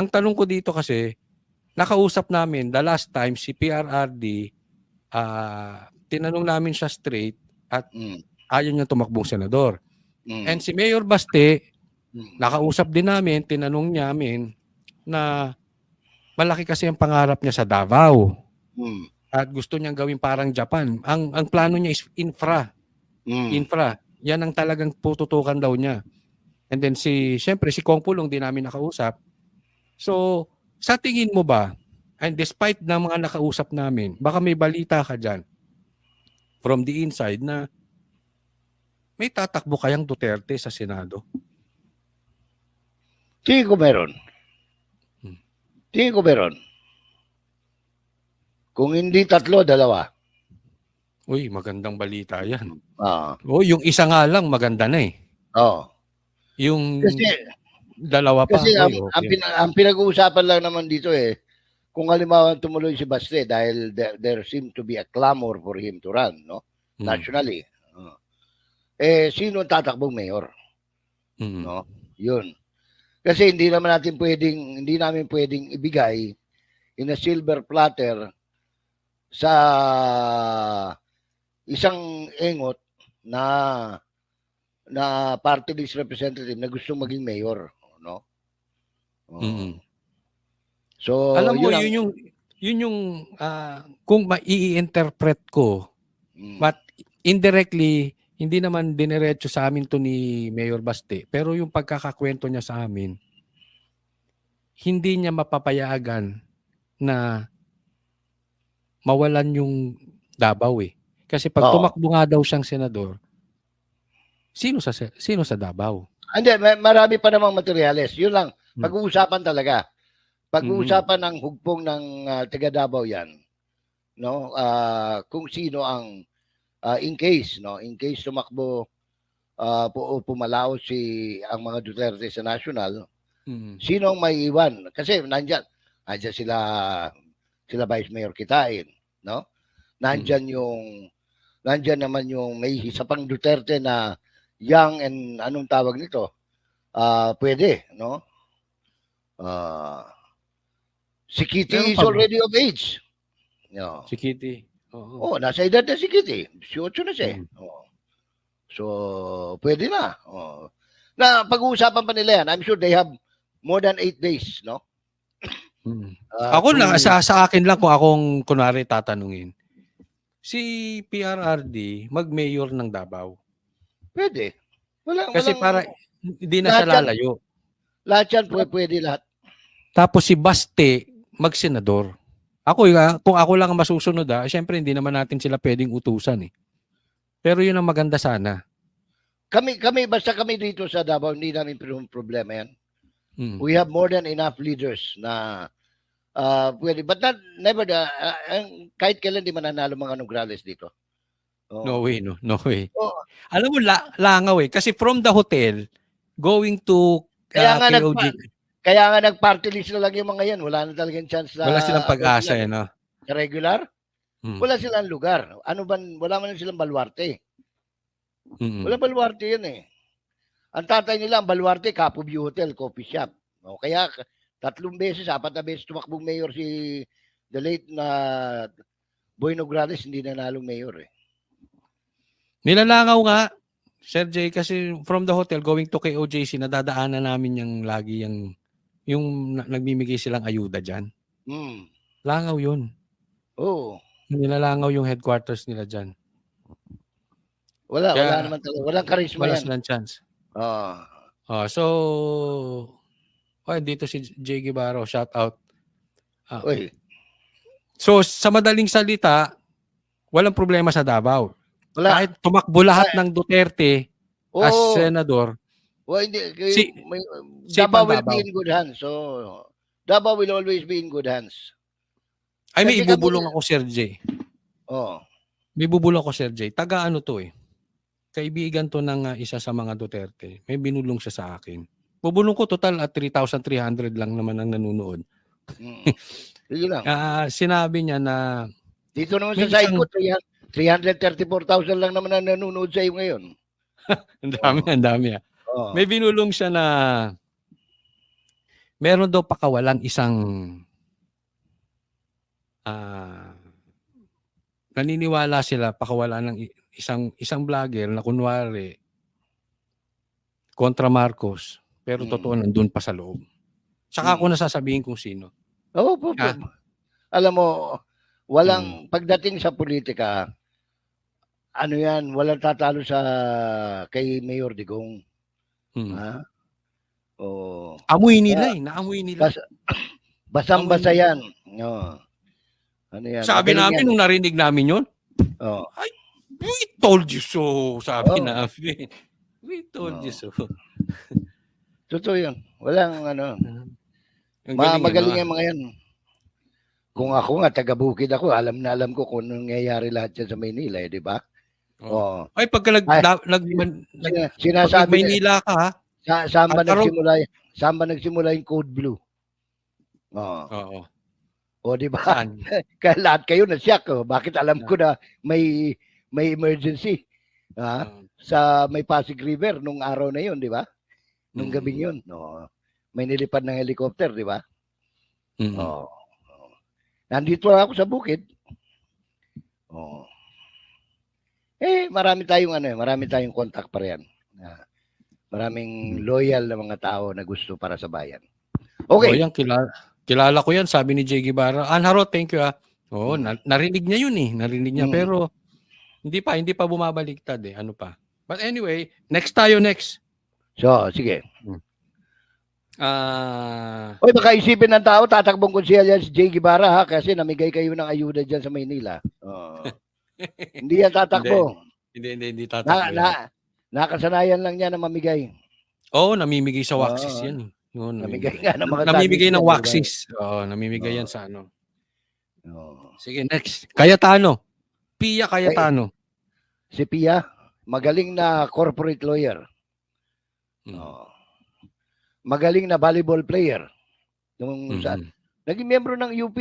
ang tanong ko dito kasi, nakausap namin the last time si PRRD, tinanong namin siya straight at ayaw niya tumakbong senador. And si Mayor Baste, nakausap din namin, tinanong niya amin na malaki kasi ang pangarap niya sa Davao. At gusto niyang gawin parang Japan. Ang plano niya is infra. Infra. Yan ang talagang pututukan daw niya. And then siyempre si Kong Pulong din namin nakausap. So, sa tingin mo ba, and despite na mga nakausap namin, baka may balita ka dyan from the inside na may tatakbo kayang Duterte sa Senado? Tingin ko meron. Tingin ko meron. Kung hindi 3, 2. Uy, magandang balita yan. Yung isa nga lang maganda na eh. Yung kasi, dalawa pa. Kasi ang pinag-uusapan lang naman dito kung halimbawa tumuloy si Baste dahil there seemed to be a clamor for him to run, no? Nationally. Sino tatakbong mayor? No? Yun. Kasi hindi namin pwedeng ibigay in a silver platter sa isang engot na party list representative na gustong maging mayor, no? So, alam mo yun yung kung mai-interpret ko, but indirectly hindi naman dinerecho sa amin to ni Mayor Baste, pero yung pagkakakwento niya sa amin, hindi niya mapapayagan na mawalan yung Davao eh. Kasi pag tumakbo nga daw siyang senador, sino sa Davao? Hindi, marami pa namang materyales. Yun lang, pag-uusapan talaga. Pag-uusapan ng hugpong ng taga Davao yan, no? Kung sino ang in case tumakbo pumalaos ang mga Duterte sa national, sino ang may iwan? Kasi nandiyan sila Vice Mayor Kitain, no? Nandiyan naman yung may isa pang Duterte na young and anong tawag nito? Pwede, no? Si Kitty is already of age. No. Si Kitty. Nasa edad na si Kitty. 18 na siya. So, pwede na. Na pag-uusapan pa nila yan, I'm sure they have more than 8 days, no? Ako lang, sa akin lang kung akong kunwari tatanungin, si PRRD mag-mayor ng Davao. Pwede. Kasi para hindi na siya lalayo. Lahat yan, pwede lahat. Tapos si Baste mag-senador. Kung ako lang masusunod, syempre hindi naman natin sila pwedeng utusan eh. Pero yun ang maganda sana. Basta kami dito sa Davao, hindi namin problema yan. We have more than enough leaders na pwede. But never, kahit kailan di mananalo mga Nograles dito. No way, no way. Alam mo, langaw eh. Kasi from the hotel, going to KOJ. Kaya nga nag-party list na lang yung mga yan. Wala na talagang chance na... Wala silang pag-asa no? Sa regular? Wala silang lugar. Wala man silang baluarte. Wala baluarte yan eh. Ang tatay nila, ang baluarte, Capo View Hotel, coffee shop. Kaya 3 beses, 4 na beses tumakbong mayor si the late na Boy Nograles, hindi nanalong mayor eh. Nilalangaw nga, Sir Jay, kasi from the hotel going to KOJC, nadadaanan namin yung lagi yung nagmimigay silang ayuda dyan. Langaw yun. Nilalangaw yung headquarters nila dyan. Wala naman talaga. Walang charisma wala yan. Wala silang chance. Dito si Jay Guevara, shout out. So, sa madaling salita, walang problema sa Davao. Kahit tumakbo lahat ng Duterte as senador, Davao will be in good hands. So, Davao will always be in good hands. Ay, may ibubulong ako, Sir Jay. May ibubulong ako, Sir Jay. Taga ano to eh. Kaibigan to ng isa sa mga Duterte. May binulong siya sa akin. Bubulong ko total at 3,300 lang naman ang nanonood. Sige lang. Sinabi niya na dito naman sa side ko, 334,000 lang naman ang nanonood sa iyo ngayon. Ang dami. May binulong siya na meron daw pakawalan isang naniniwala sila pakawalan ng isang vlogger na kunwari kontra Marcos pero totoo nandun pa sa loob. Saka ako nasasabihin kung sino. Oo, alam mo, walang pagdating sa politika, ano yan, walang tatalo sa kay Mayor Digong. Ha? Oh. Amoy nila naamoy nila. Basang-basa yan. No. Ano yan? Sabi namin nung narinig namin yun. Oh. Ay, we told you so, sabi namin. We told you so. Totoo yun. Walang ano. Magaling yung mga yan. Kung ako nga, taga-bukid ako, alam na alam ko kung nangyayari lahat yan sa Maynila, di ba? Oh. Ay, pagka sinasabi Maynila ka, saan ba nagsimula yung Code Blue? Oo. O, di ba? Kaya lahat kayo na-shock. Bakit alam ko na may emergency sa may Pasig River nung araw na yun, di ba? Nung gabi yun. May nilipad ng helicopter, di ba? Nandito lang ako sa bukid. Marami tayong contact pa riyan. Maraming loyal na mga tao na gusto para sa bayan. Okay. Yan, kilala ko yan, sabi ni Jay Guevara. Anharo, thank you narinig niya yun narinig niya. Pero hindi pa bumabaliktad ano pa. But anyway, next. So, sige. Baka isipin ng tao, tatakbong konsehal yan si Jay Guevara kasi namigay kayo ng ayuda dyan sa Maynila. Hindi yan tatakbo. Hindi tatakbo. Nakasanayan lang niya na mamigay. Namimigay sa waxis yan. Namimigay nga ng mga namimigay ng waxis. Namimigay yan sa ano. Sige, next. Cayetano. Pia Cayetano. Si Pia, magaling na corporate lawyer. Magaling na volleyball player. Naging miyembro ng UP,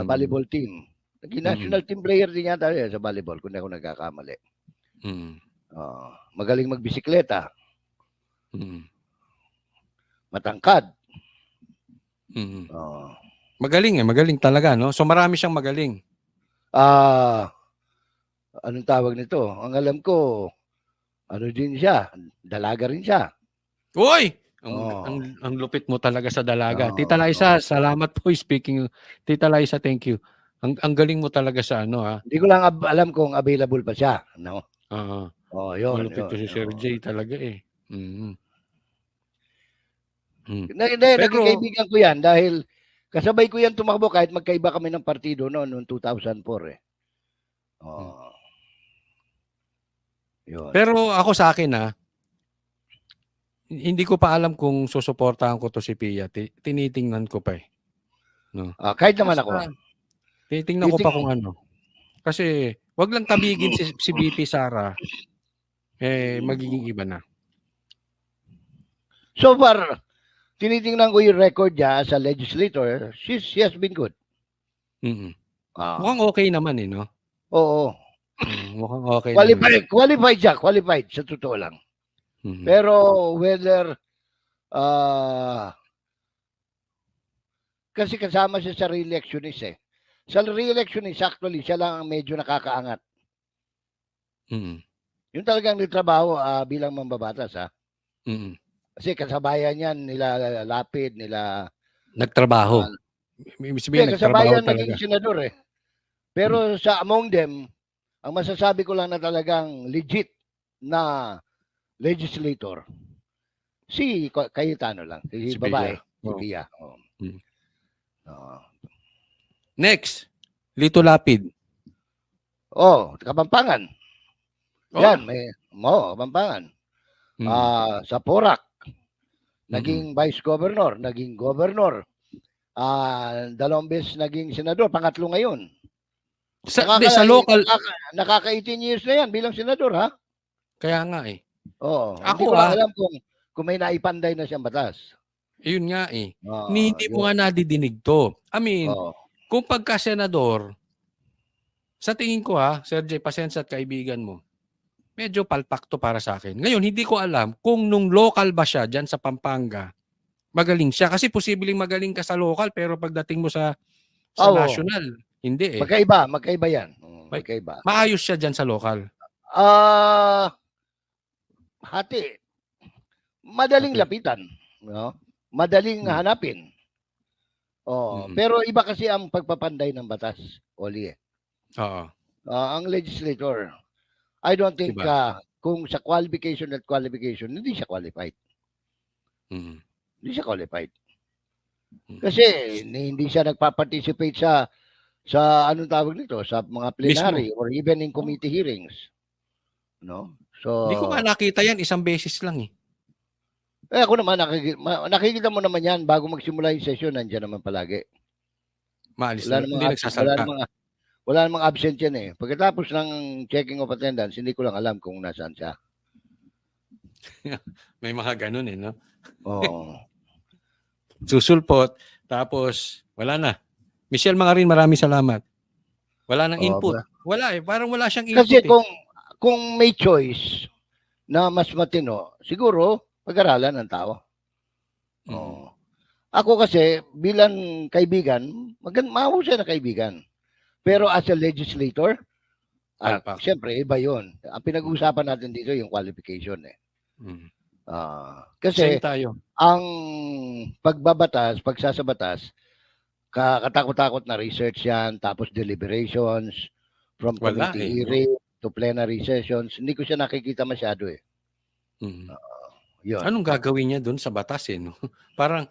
volleyball team. Naging national team player din yata sa volleyball, kung ako nagkakamali. Magaling magbisikleta. Matangkad. Magaling talaga, no? So marami siyang magaling. Anong tawag nito? Ang alam ko, din siya, dalaga rin siya. Uy! Ang lupit mo talaga sa dalaga. Tita Liza, salamat po. Tita Liza, thank you. Ang galing mo talaga sa Hindi ko lang alam kung available pa siya. No? Yun. Malupit ko si Sir Jay talaga Naging kaibigan ko yan dahil kasabay ko yan tumakbo kahit magkaiba kami ng partido noong 2004 Yun. Pero ako sa akin hindi ko pa alam kung susuportahan ko to si Pia. Tinitingnan ko pa No? Kahit naman ako. Titingnan ko pa kung ano. Kasi wag lang tabigin si BP Sara. Magiging iba na. So far, tinitingnan ko yung record niya as a legislator. She has been good. Mukhang okay naman no? Oo. Mukhang okay naman. Qualified siya. Qualified, sa totoo lang. Pero whether kasi kasama siya sa re-electionist Sa re-electionist, actually, siya lang ang medyo nakakaangat. Yung talagang nitrabaho bilang mambabatas Kasi kasabayan yan, nila Lapid, nila nagtrabaho. Kasabayan naging senador Pero sa among them, ang masasabi ko lang na talagang legit na legislator, si Cayetano lang. Si babae. Si Pia. Next, Lito Lapid. Kapampangan. Yan, Kapampangan. Sa Porac, naging vice governor, naging governor. 2 beses naging senador, pangatlo ngayon. Sa local nakaka-18 years na yan bilang senador Kaya nga Ako alam kung may naipanday na siyang batas. Yun nga hindi mo nga nadidinig to. I mean, kung pagka-senador, sa tingin ko Sir Jay, pasensya at kaibigan mo, medyo palpak to para sa akin. Ngayon, hindi ko alam kung nung local ba siya dyan sa Pampanga, magaling siya. Kasi posibleng magaling ka sa local pero pagdating mo sa Oo. national, hindi eh. Magkaiba yan. Magkaiba. Maayos siya dyan sa local. Hati. Madaling Okay. lapitan, no? Madaling hanapin. Pero iba kasi ang pagpapanday ng batas, Oli. Oo. Ang legislator, I don't think Diba? kung sa qualification, hindi siya qualified. Hindi siya qualified. Kasi hindi siya nagpa-participate sa anong tawag nito, sa mga plenary or even in committee hearings. No? So, hindi ko nga nakita yan, isang beses lang eh. Ako naman, nakikita mo naman yan bago magsimula yung session, nandiyan naman palagi. Maalis na, hindi nagsasalta. Wala namang absent yan eh. Pagkatapos ng checking of attendance, hindi ko lang alam kung nasaan siya. May mga ganun eh, no? Oo. Susulpot, tapos wala na. Michelle Mangarin, maraming salamat. Wala nang input. Wala eh, parang wala siyang input. Kasi kung may choice na mas matino, siguro pag-aralan ng tao. Ako kasi bilang kaibigan, mahusay na kaibigan. Pero as a legislator, siyempre iba 'yon. Ang pinag-uusapan natin dito yung qualification eh. Kasi ang pagsasabatas, katakot-takot na research yan, tapos deliberations, from committee hearing to plenary sessions. Hindi ko siya nakikita masyado eh. Yun. Anong gagawin niya doon sa batas eh? No? Parang,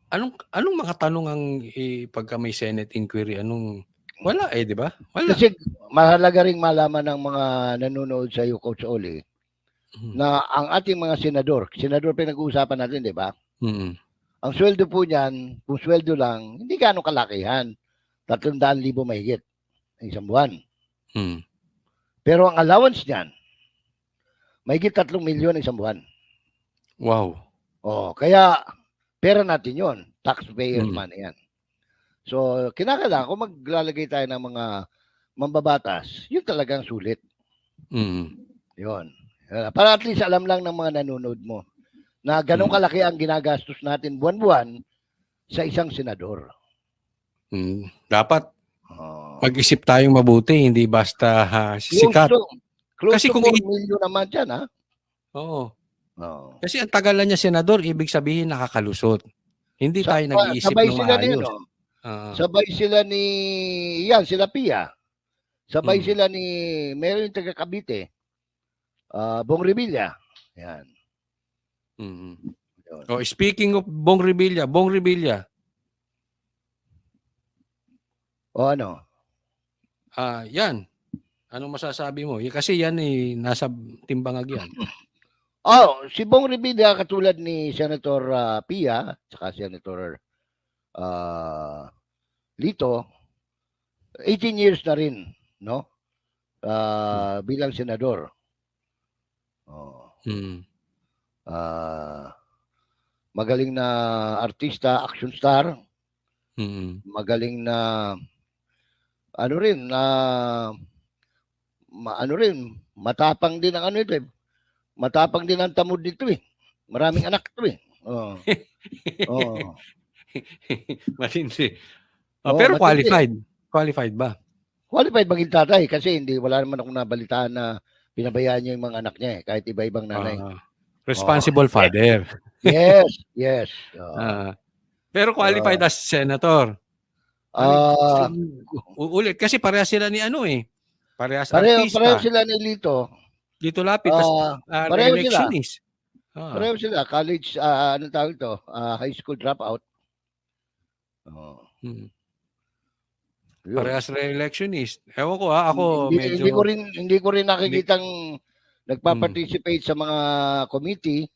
anong mga tanong ang pagka may Senate inquiry? Wala eh, di ba? Wala. Kasi mahalaga ring malaman ng mga nanonood sa iyo, Coach Oli, na ang ating mga senador pinag-uusapan natin, di ba? Ang sweldo po niyan, kung sweldo lang, hindi gaano kalakihan. 300,000 mahigit isang buwan. Pero ang allowance niyan, mahigit 3 milyon isang buwan. Wow. Kaya pera natin yon, taxpayer money yan. So, kinakailangan kung maglalagay tayo ng mga mambabatas, yun talagang sulit. Yun. Para at least alam lang ng mga nanonood mo na ganun kalaki ang ginagastos natin buwan-buwan sa isang senador. Dapat mag-isip tayong mabuti, hindi basta sikat. Close to 4 million naman dyan, ha? Oo. Kasi ang tagal na niya senador, ibig sabihin nakakalusot. Hindi tayo nag-iisip ng maayos. Sabay sila sila Pia. Sabay sila ni, meron yung taga Cavite, Bong Revilla. Yan. Speaking of Bong Revilla. Ano? Yan. Anong masasabi mo? Kasi yan nasa timbangag yan. Si Bong Revilla katulad ni Senator Pia saka Senator Lito, 18 years na rin, no? Bilang senador. Magaling na artista, action star. Magaling na matapang din ang matapang din ang tamod dito eh. Maraming anak to eh. Matindi. Pero qualified. Qualified ba? Qualified maging tatay kasi wala naman akong nabalitaan na pinabayaan niya yung mga anak niya eh, kahit iba-ibang nanay. Responsible father. Yes. Pero qualified as senator. Ulit kasi parehas sila ni parehas artista. Pareho sila ni Lito. Lito Lapid, re-electionist. Pareho sila. College, anong tawag ito? High school dropout. Parehas re-electionist. Ewan ko ako medyo... Hindi ko rin nakikitang nagpa-participate sa mga committee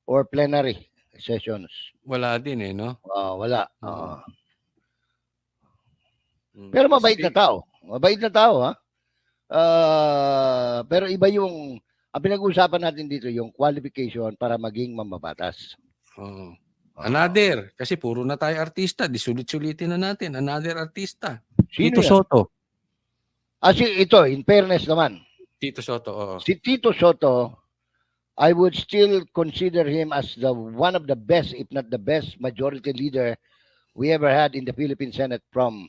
or plenary sessions. Wala din no? Wala. Pero mabait na tao. Mabait na tao, ha? Pero iba ang pinag-uusapan natin dito, yung qualification para maging mambabatas. Another, kasi puro na tayo artista, disulit-sulitin na natin. Another artista. Sino Tito yan? Soto. Ito, in fairness naman. Tito Soto, oo. Si Tito Soto, I would still consider him as one of the best, if not the best, majority leader we ever had in the Philippine Senate from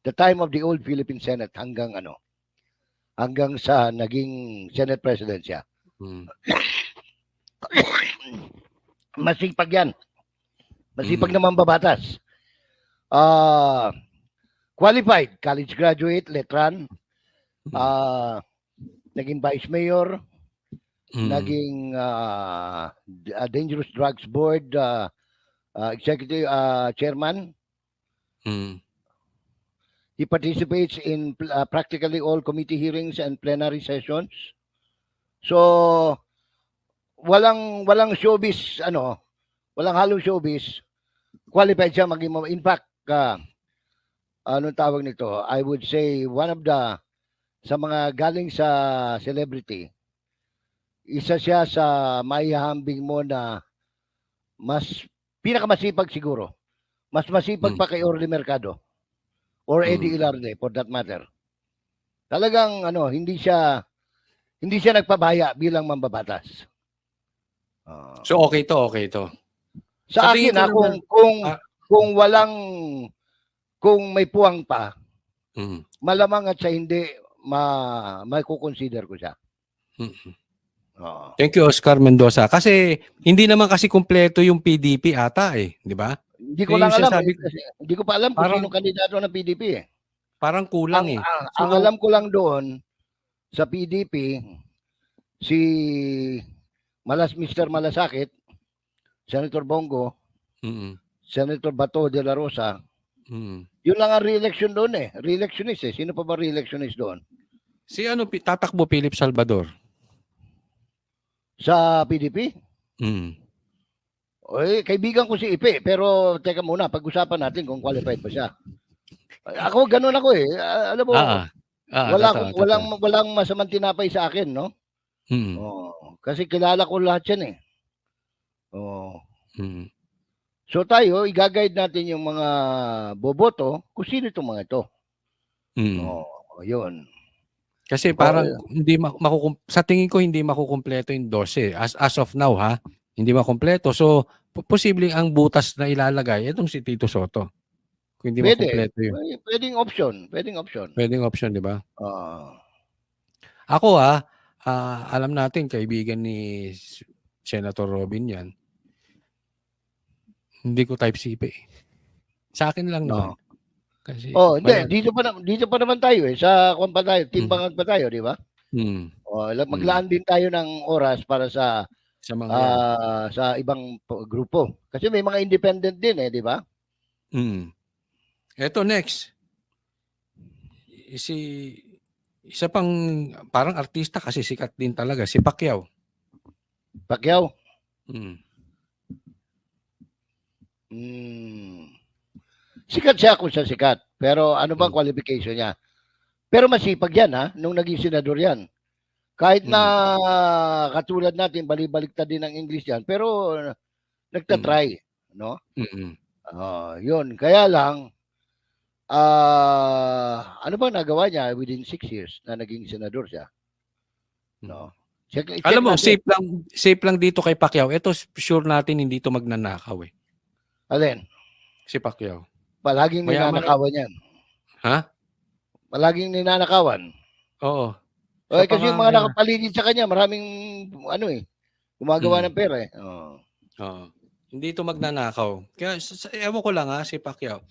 the time of the old Philippine Senate hanggang sa naging Senate President siya. Masipag yan. Masipag na mambabatas. Qualified, college graduate, letran, naging vice mayor, naging Dangerous Drugs Board executive chairman. He participates in practically all committee hearings and plenary sessions. So walang showbiz, walang halong showbiz. Qualified siya maging, in fact, anong tawag nito? I would say one of the, sa mga galing sa celebrity, isa siya sa maihahambing mo na mas pinakamasipag siguro. Mas masipag pa kay Orly Mercado or Eddie Ilarde for that matter. Talagang hindi siya nagpabaya bilang mambabatas. So okay to. Sa akin kung may puwang pa, malamang at sa hindi may kukonsider ko siya. Thank you, Oscar Mendoza. Kasi hindi naman kasi kumpleto yung PDP ata di ba? Hindi ko lang alam. Hindi ko pa alam kung sino kandidato ng PDP Parang kulang ang alam ko lang doon sa PDP, si Mr. Malasakit, Senator Bongo, Senator Bato de la Rosa, yun lang ang re-election doon re-electionist Sino pa ba re-electionist doon? Si tatakbo Philip Salvador? Sa PDP? Kaibigan ko si Ipe, pero teka muna, pag-usapan natin kung qualified pa siya. Ako, ganun ako alam mo, walang masamang tinapay sa akin, no? Kasi kilala ko lahat yan So tayo, i-guide natin yung mga boboto kung sino itong mga ito. Yun. Kasi parang hindi sa tingin ko hindi makukumpleto yung 12 as of now hindi makumpleto. So posibleng ang butas na ilalagay itong si Tito Soto. Kung hindi makumpleto yun. Pwedeng option. Pwedeng option, di ba? Ako alam natin kaibigan ni Senator Robin yan. Hindi ko type C Sa akin lang naman. Kasi hindi. Dito pa naman tayo sa kumpa tayo, timbangag pa tayo, di ba? Maglaan din tayo ng oras para sa mga sa ibang grupo. Kasi may mga independent din di ba? Eto next. Isa pang parang artista kasi sikat din talaga si Pacquiao. Sikat siya kung siya sikat. Pero ano bang qualification niya? Pero masipag yan nung naging senador yan. Kahit na katulad natin, balibaliktad din ng English yan. Pero nagtatry. No? Yun. Kaya lang, ano bang nagawa niya within 6 years na naging senador siya? No? Check alam mo, safe lang dito kay Pacquiao. Ito sure natin hindi to magnanakaw Alin? Si Pacquiao. Palaging ninanakawan yan. Palaging ninanakawan. Oo. Kasi yung mga nakapaligid sa kanya, maraming gumagawa ng pera Hindi ito magnanakaw. Kaya ewan ko lang si Pacquiao.